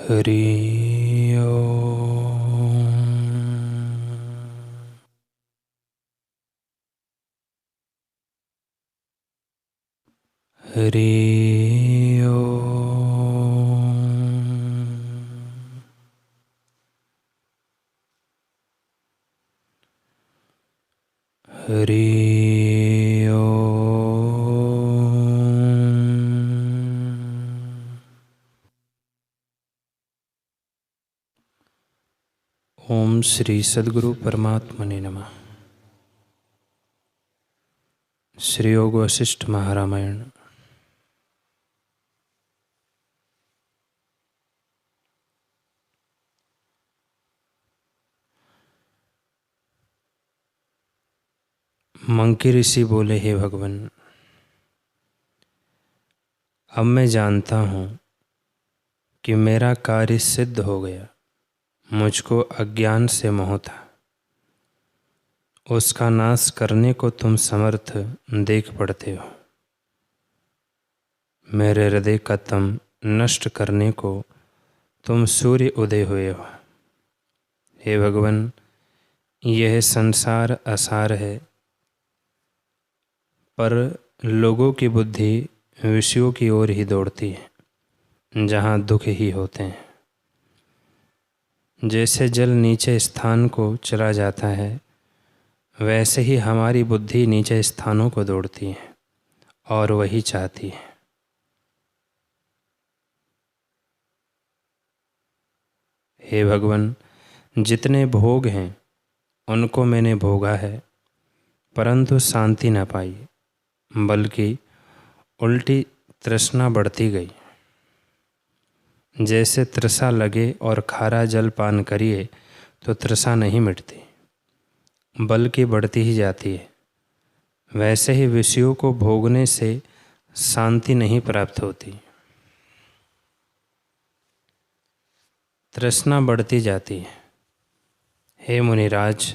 हरि ओम। हरि ओम। हरि ओम श्री सद्गुरु परमात्मने नमः। श्री योग वशिष्ठ महारामायण। मंकी ऋषि बोले, हे भगवान, अब मैं जानता हूँ कि मेरा कार्य सिद्ध हो गया। मुझको अज्ञान से मोह था, उसका नाश करने को तुम समर्थ देख पड़ते हो। मेरे हृदय का तम नष्ट करने को तुम सूर्य उदय हुए हो। हे भगवान, यह संसार असार है, पर लोगों की बुद्धि विषयों की ओर ही दौड़ती है, जहाँ दुख ही होते हैं। जैसे जल नीचे स्थान को चला जाता है, वैसे ही हमारी बुद्धि नीचे स्थानों को दौड़ती है और वही चाहती है। हे भगवान, जितने भोग हैं उनको मैंने भोगा है, परंतु शांति न पाई, बल्कि उल्टी तृष्णा बढ़ती गई। जैसे तृषा लगे और खारा जल पान करिए तो तृषा नहीं मिटती, बल्कि बढ़ती ही जाती है, वैसे ही विषयों को भोगने से शांति नहीं प्राप्त होती, तृष्णा बढ़ती जाती है। हे मुनिराज,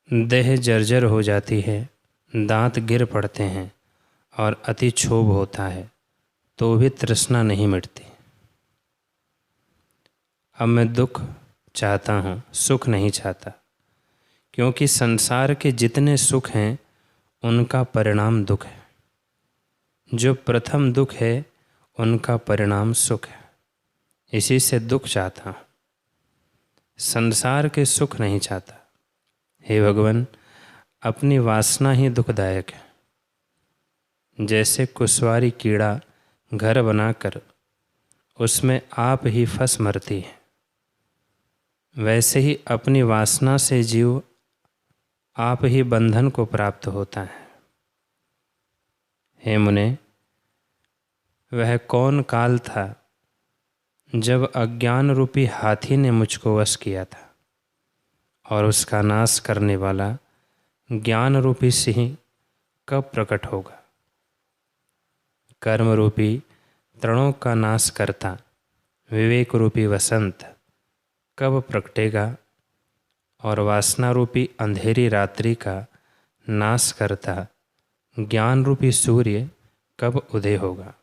देह जर्जर हो जाती है, दांत गिर पड़ते हैं और अति क्षोभ होता है, तो भी तृष्णा नहीं मिटती। अब मैं दुख चाहता हूँ, सुख नहीं चाहता, क्योंकि संसार के जितने सुख हैं उनका परिणाम दुख है। जो प्रथम दुख है उनका परिणाम सुख है। इसी से दुख चाहता हूँ, संसार के सुख नहीं चाहता। हे भगवान, अपनी वासना ही दुखदायक है। जैसे कुशवारी कीड़ा घर बनाकर उसमें आप ही फंस मरती है, वैसे ही अपनी वासना से जीव आप ही बंधन को प्राप्त होता है। हे मुने, वह कौन काल था जब अज्ञान रूपी हाथी ने मुझको वश किया था, और उसका नाश करने वाला ज्ञान रूपी सिंह कब प्रकट होगा? कर्म रूपी तृणों का नाश करता विवेक रूपी वसंत कब प्रकटेगा? और वासना रूपी अंधेरी रात्रि का नाश करता ज्ञान रूपी सूर्य कब उदय होगा?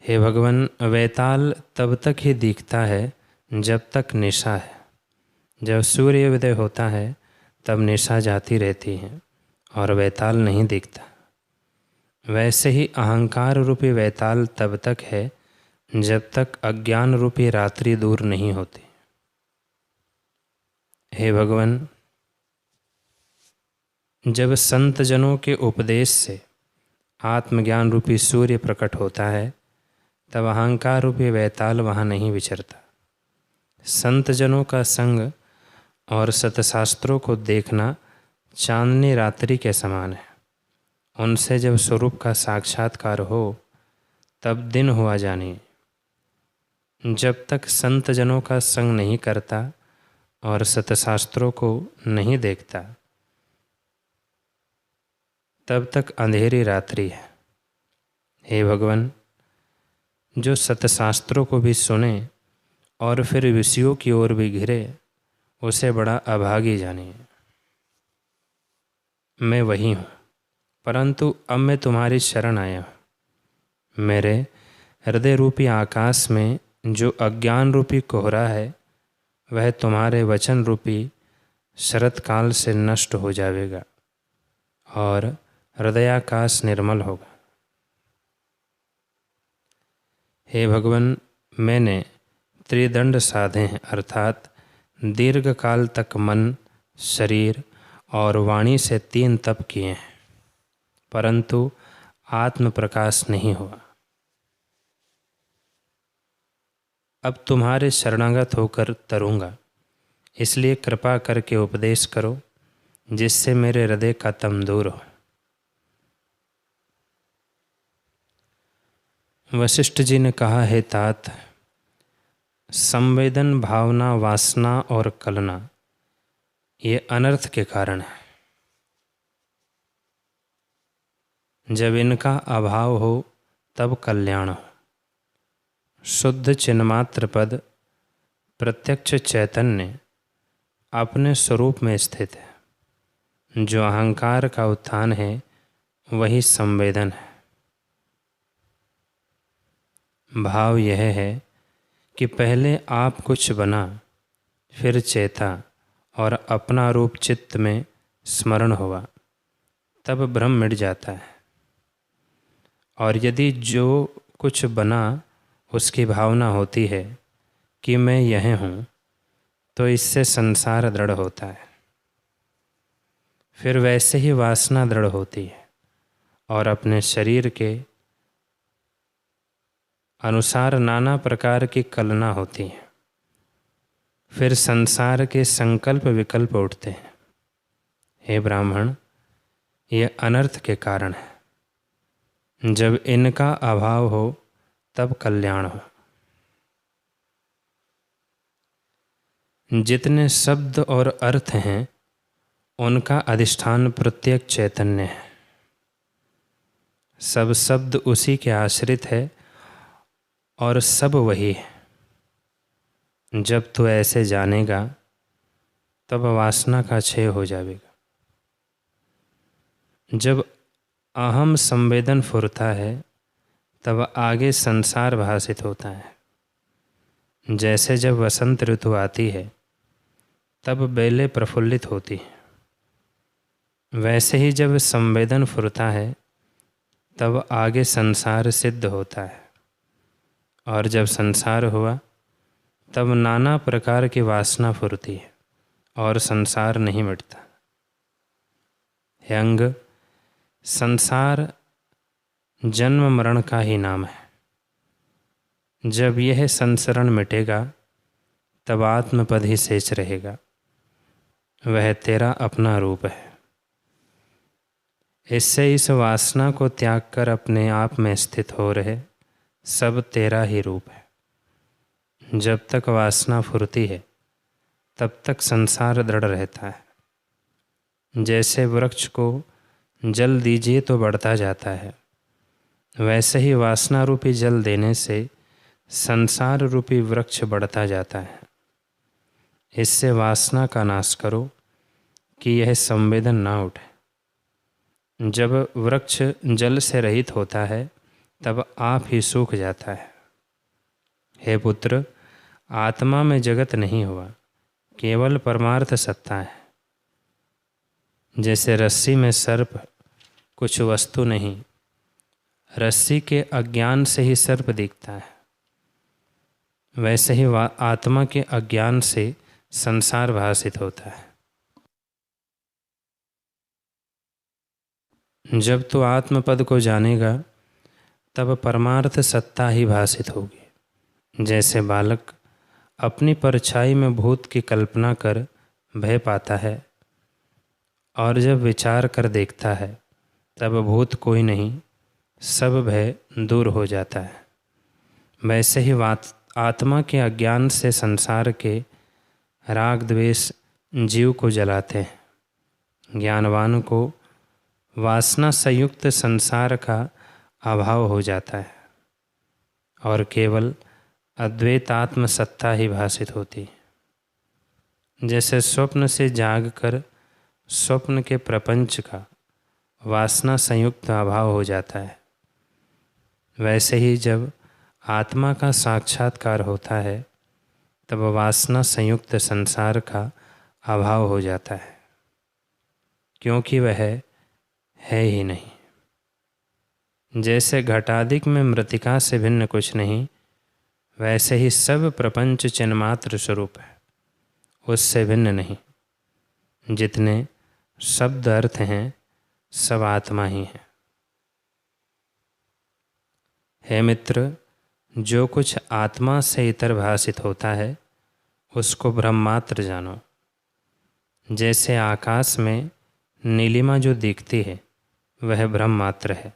हे भगवान, वैताल तब तक ही दिखता है जब तक निशा है। जब सूर्य उदय होता है तब निशा जाती रहती है और वैताल नहीं दिखता। वैसे ही अहंकार रूपी वैताल तब तक है जब तक अज्ञान रूपी रात्रि दूर नहीं होती। हे भगवान, जब संत जनों के उपदेश से आत्मज्ञान रूपी सूर्य प्रकट होता है, तब अहंकार रूपी वैताल वहाँ नहीं विचरता। संत जनों का संग और सतशास्त्रों को देखना चांदनी रात्रि के समान है। उनसे जब स्वरूप का साक्षात्कार हो तब दिन हुआ जानिए। जब तक संत जनों का संग नहीं करता और सतशास्त्रों को नहीं देखता, तब तक अंधेरी रात्रि है। हे भगवान, जो सतशास्त्रों को भी सुने और फिर विषयों की ओर भी घिरे, उसे बड़ा अभागी जानिए। मैं वही हूँ, परंतु अब मैं तुम्हारी शरण आया हूँ। मेरे हृदय रूपी आकाश में जो अज्ञान रूपी कोहरा है वह तुम्हारे वचन रूपी शरत काल से नष्ट हो जाएगा और हृदयाकाश निर्मल होगा। हे भगवान, मैंने त्रिदंड साधे हैं, अर्थात दीर्घ काल तक मन, शरीर और वाणी से 3 तप किए हैं, परंतु आत्म प्रकाश नहीं हुआ। अब तुम्हारे शरणागत होकर तरूँगा, इसलिए कृपा करके उपदेश करो जिससे मेरे हृदय का तम दूर हो। वशिष्ठ जी ने कहा, है तात, संवेदन, भावना, वासना और कलना ये अनर्थ के कारण है। जब इनका अभाव हो तब कल्याण हो। शुद्ध चिन्मात्र पद प्रत्यक्ष चैतन्य अपने स्वरूप में स्थित है। जो अहंकार का उत्थान है वही संवेदन है। भाव यह है कि पहले आप कुछ बना, फिर चेता और अपना रूप चित्त में स्मरण हुआ, तब भ्रम मिट जाता है। और यदि जो कुछ बना उसकी भावना होती है कि मैं यह हूँ, तो इससे संसार दृढ़ होता है। फिर वैसे ही वासना दृढ़ होती है और अपने शरीर के अनुसार नाना प्रकार की कलना होती है। फिर संसार के संकल्प विकल्प उठते हैं। हे ब्राह्मण, ये अनर्थ के कारण है। जब इनका अभाव हो तब कल्याण हो। जितने शब्द और अर्थ हैं उनका अधिष्ठान प्रत्येक चैतन्य है। सब शब्द उसी के आश्रित है और सब वही है। जब तू ऐसे जानेगा तब वासना का क्षय हो जाएगा। जब अहम संवेदन फुरता है तब आगे संसार भासित होता है। जैसे जब वसंत ऋतु आती है तब बेलें प्रफुल्लित होती हैं, वैसे ही जब संवेदन फुरता है तब आगे संसार सिद्ध होता है। और जब संसार हुआ तब नाना प्रकार की वासना फुरती है और संसार नहीं मिटता। हे अंग, संसार जन्म मरण का ही नाम है। जब यह संसरण मिटेगा तब आत्मपद ही शेष रहेगा। वह तेरा अपना रूप है। इससे इस वासना को त्याग कर अपने आप में स्थित हो रहे, सब तेरा ही रूप है। जब तक वासना फुरती है तब तक संसार दृढ़ रहता है। जैसे वृक्ष को जल दीजिए तो बढ़ता जाता है, वैसे ही वासना रूपी जल देने से संसार रूपी वृक्ष बढ़ता जाता है। इससे वासना का नाश करो कि यह संवेदन ना उठे। जब वृक्ष जल से रहित होता है तब आप ही सूख जाता है। हे पुत्र, आत्मा में जगत नहीं हुआ, केवल परमार्थ सत्ता है। जैसे रस्सी में सर्प कुछ वस्तु नहीं, रस्सी के अज्ञान से ही सर्प दिखता है, वैसे ही आत्मा के अज्ञान से संसार भासित होता है। जब तू आत्मपद को जानेगा तब परमार्थ सत्ता ही भासित होगी। जैसे बालक अपनी परछाई में भूत की कल्पना कर भय पाता है और जब विचार कर देखता है तब भूत कोई नहीं, सब भय दूर हो जाता है। वैसे ही आत्मा के अज्ञान से संसार के राग द्वेष जीव को जलाते हैं। ज्ञानवान को वासना संयुक्त संसार का अभाव हो जाता है और केवल अद्वैतात्म सत्ता ही भासित होती है। जैसे स्वप्न से जागकर स्वप्न के प्रपंच का वासना संयुक्त अभाव हो जाता है, वैसे ही जब आत्मा का साक्षात्कार होता है तब वासना संयुक्त संसार का अभाव हो जाता है, क्योंकि वह है ही नहीं। जैसे घटादिक में मृतिका से भिन्न कुछ नहीं, वैसे ही सब प्रपंच चिन्मात्र स्वरूप है, उससे भिन्न नहीं। जितने शब्द अर्थ हैं सब आत्मा ही है। हे मित्र, जो कुछ आत्मा से इतर भासित होता है उसको ब्रह्मात्र जानो। जैसे आकाश में नीलिमा जो दिखती है वह ब्रह्मात्र है,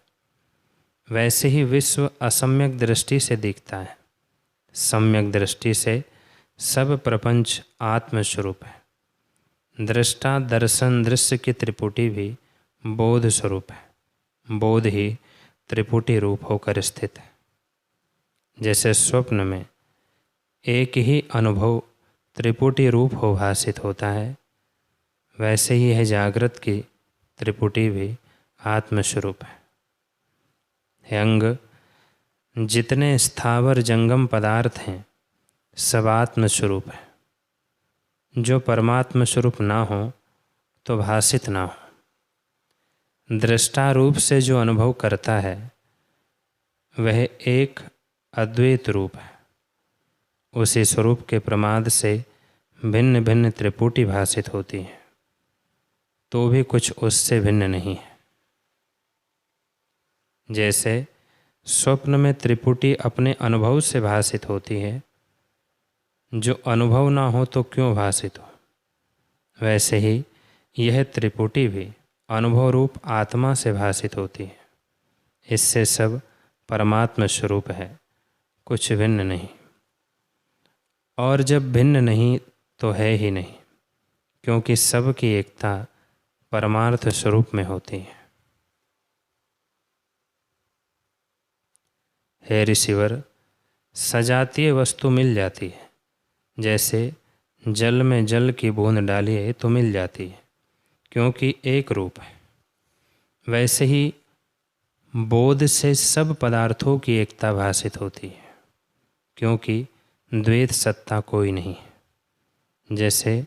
वैसे ही विश्व असम्यक दृष्टि से दिखता है, सम्यक दृष्टि से सब प्रपंच आत्मस्वरूप है। दृष्टा दर्शन दृश्य की त्रिपुटी भी बोध स्वरूप है, बोध ही त्रिपुटी रूप होकर स्थित है। जैसे स्वप्न में एक ही अनुभव त्रिपुटी रूप हो भासित होता है, वैसे ही है जागृत की त्रिपुटी भी आत्मस्वरूप है। हे अंग, जितने स्थावर जंगम पदार्थ हैं सब आत्मस्वरूप है। जो परमात्म स्वरूप ना हो तो भासित ना हो। दृष्टा रूप से जो अनुभव करता है वह एक अद्वैत रूप है। उसी स्वरूप के प्रमाद से भिन्न भिन्न त्रिपुटी भासित होती है, तो भी कुछ उससे भिन्न नहीं है। जैसे स्वप्न में त्रिपुटी अपने अनुभव से भासित होती है, जो अनुभव ना हो तो क्यों भासित हो, वैसे ही यह त्रिपुटी भी अनुभव रूप आत्मा से भासित होती है। इससे सब परमात्म स्वरूप है, कुछ भिन्न नहीं। और जब भिन्न नहीं तो है ही नहीं, क्योंकि सब की एकता परमार्थ स्वरूप में होती है। हे ऋषिवर, सजातीय वस्तु मिल जाती है। जैसे जल में जल की बूंद डालिए तो मिल जाती है, क्योंकि एक रूप है। वैसे ही बोध से सब पदार्थों की एकता भासित होती है, क्योंकि द्वैत सत्ता कोई नहीं है। जैसे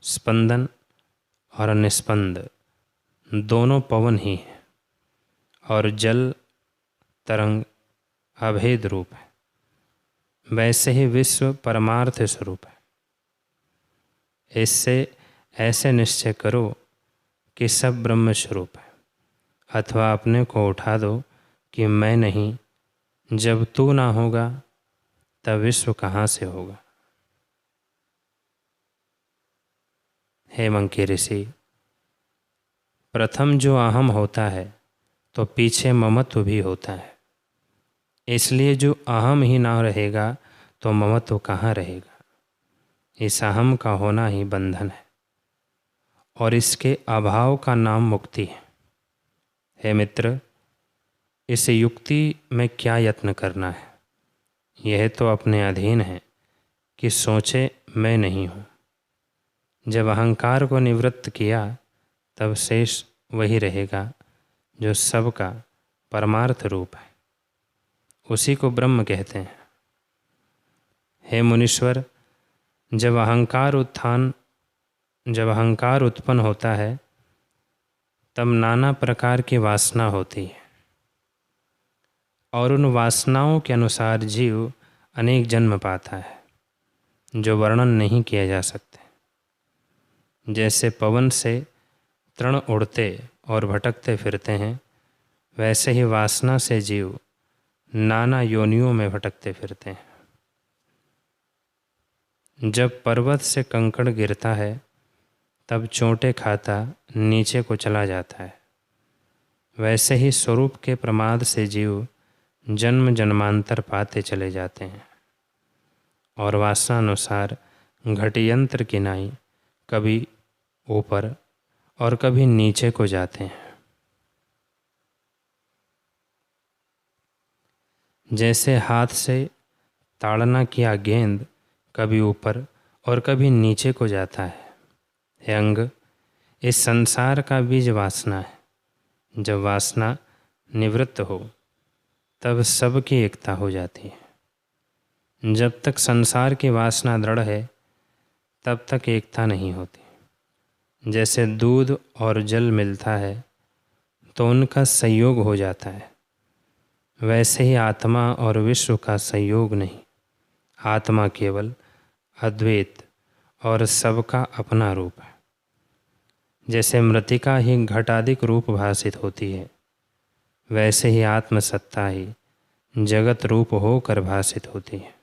स्पंदन और निस्पंद दोनों पवन ही हैं, और जल तरंग अभेद रूप है, वैसे ही विश्व परमार्थ स्वरूप है। इससे ऐसे निश्चय करो कि सब ब्रह्म स्वरूप है, अथवा अपने को उठा दो कि मैं नहीं, जब तू ना होगा तब विश्व कहाँ से होगा। हे मंकी ऋषि, प्रथम जो अहम होता है तो पीछे ममत्व भी होता है। इसलिए जो अहम ही ना रहेगा तो ममत्व कहाँ रहेगा। इस अहम का होना ही बंधन है, और इसके अभाव का नाम मुक्ति है। हे मित्र, इस युक्ति में क्या यत्न करना है। यह तो अपने अधीन है कि सोचे मैं नहीं हूँ। जब अहंकार को निवृत्त किया तब शेष वही रहेगा जो सबका परमार्थ रूप है, उसी को ब्रह्म कहते हैं। हे मुनीश्वर, जब अहंकार उत्पन्न होता है तब नाना प्रकार की वासना होती है, और उन वासनाओं के अनुसार जीव अनेक जन्म पाता है, जो वर्णन नहीं किया जा सकते। जैसे पवन से तृण उड़ते और भटकते फिरते हैं, वैसे ही वासना से जीव नाना योनियों में भटकते फिरते हैं। जब पर्वत से कंकड़ गिरता है तब चोटें खाता नीचे को चला जाता है, वैसे ही स्वरूप के प्रमाद से जीव जन्म जन्मांतर पाते चले जाते हैं, और वासनानुसार घटियंत्र की नाई कभी ऊपर और कभी नीचे को जाते हैं। जैसे हाथ से ताड़ना किया गेंद कभी ऊपर और कभी नीचे को जाता है। हे अंग, इस संसार का बीज वासना है। जब वासना निवृत्त हो तब सबकी एकता हो जाती है। जब तक संसार की वासना दृढ़ है तब तक एकता नहीं होती। जैसे दूध और जल मिलता है तो उनका संयोग हो जाता है, वैसे ही आत्मा और विश्व का संयोग नहीं। आत्मा केवल अद्वैत और सबका अपना रूप है। जैसे मृत्तिका ही घटाधिक रूप भासित होती है, वैसे ही आत्मसत्ता ही जगत रूप होकर भासित होती है।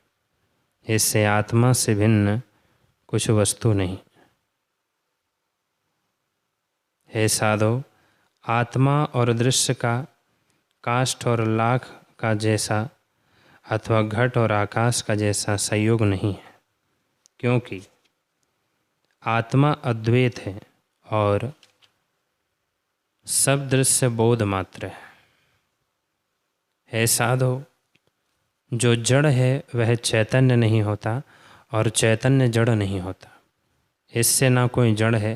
इससे आत्मा से भिन्न कुछ वस्तु नहीं। हे साधो, आत्मा और दृश्य का काष्ठ और लाख का जैसा अथवा घट और आकाश का जैसा संयोग नहीं है, क्योंकि आत्मा अद्वैत है और सब दृश्य बोध मात्र है। हे साधो, जो जड़ है वह चैतन्य नहीं होता और चैतन्य जड़ नहीं होता। इससे ना कोई जड़ है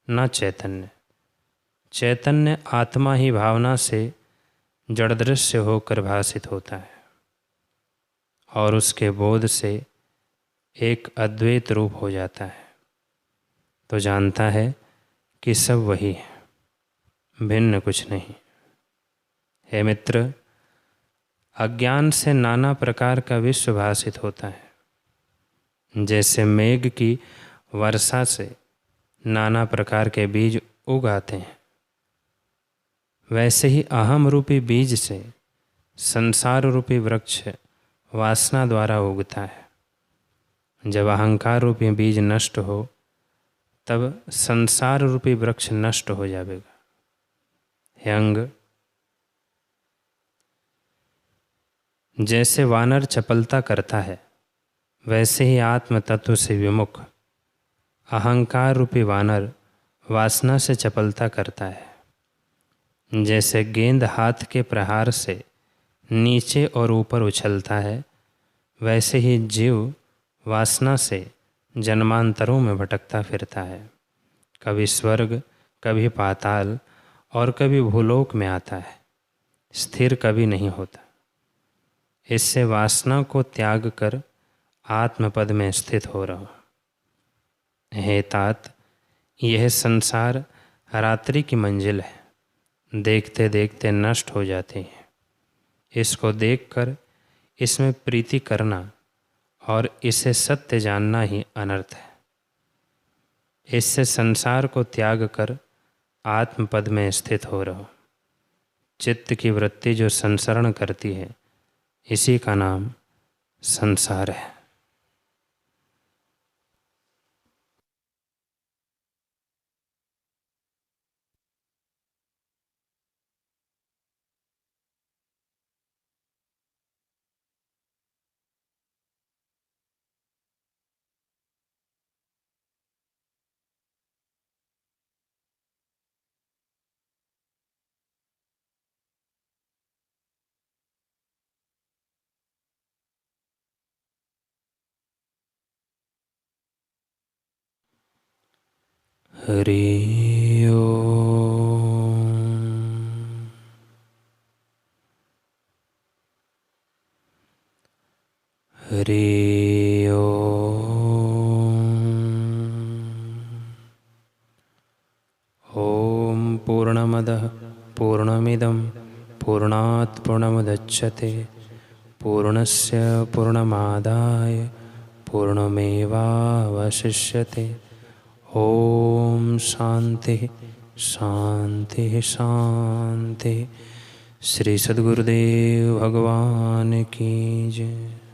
ना चैतन्य। चैतन्य आत्मा ही भावना से जड़ दृश्य होकर भासित होता है और उसके बोध से एक अद्वैत रूप हो जाता है, तो जानता है कि सब वही है, भिन्न कुछ नहीं। हे मित्र, अज्ञान से नाना प्रकार का विश्व भासित होता है। जैसे मेघ की वर्षा से नाना प्रकार के बीज उग आते हैं, वैसे ही अहम रूपी बीज से संसार रूपी वृक्ष वासना द्वारा उगता है। जब अहंकार रूपी बीज नष्ट हो तब संसार रूपी वृक्ष नष्ट हो जाएगा। हे अंग, जैसे वानर चपलता करता है, वैसे ही आत्म तत्व से विमुख अहंकार रूपी वानर वासना से चपलता करता है। जैसे गेंद हाथ के प्रहार से नीचे और ऊपर उछलता है, वैसे ही जीव वासना से जन्मांतरों में भटकता फिरता है। कभी स्वर्ग, कभी पाताल और कभी भूलोक में आता है, स्थिर कभी नहीं होता। इससे वासना को त्याग कर आत्मपद में स्थित हो रहो। हे तात, यह संसार रात्रि की मंजिल है, देखते देखते नष्ट हो जाती है। इसको देखकर इसमें प्रीति करना और इसे सत्य जानना ही अनर्थ है। इससे संसार को त्याग कर आत्मपद में स्थित हो रहो। चित्त की वृत्ति जो संसरण करती है, इसी का नाम संसार है। हरि ओम। हरि ओम। ओम पूर्णमदः पूर्णमिदं पूर्णात् पूर्णमुदच्यते पूर्णस्य पूर्णमादाय पूर्णमेवावशिष्यते। ओम शांति शांति शांति। श्री सद्गुरुदेव भगवान की जय।